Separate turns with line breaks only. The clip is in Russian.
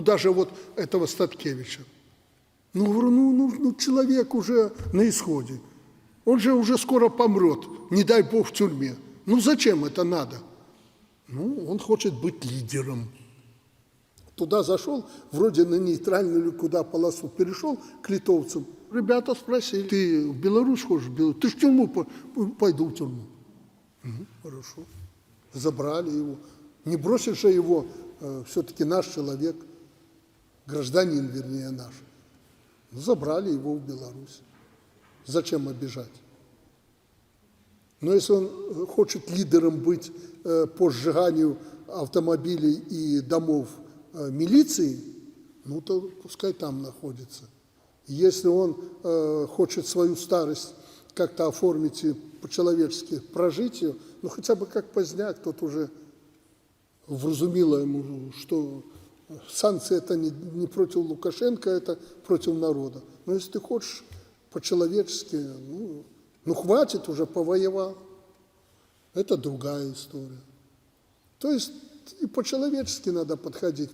Даже вот этого Статкевича. Говорю, человек уже на исходе. Он же уже скоро помрет, не дай бог в тюрьме. Зачем это надо? Он хочет быть лидером. Туда зашел, вроде на нейтральную или куда полосу перешел к литовцам. Ребята спросили, ты в Беларусь хочешь? Ты ж в тюрьму, пойду в тюрьму. Хорошо. Забрали его. Не бросишь же его, все-таки наш человек, гражданин, вернее, наш. Забрали его в Беларусь. Зачем обижать? Но если он хочет лидером быть по сжиганию автомобилей и домов милиции, то пускай там находится. Если он хочет свою старость как-то оформить и по-человечески прожить ее, хотя бы как Поздняк, тот уже вразумило ему, что санкции это не против Лукашенко, это против народа. Но если ты хочешь по-человечески, хватит, уже повоевал. Это другая история. То есть и по-человечески надо подходить.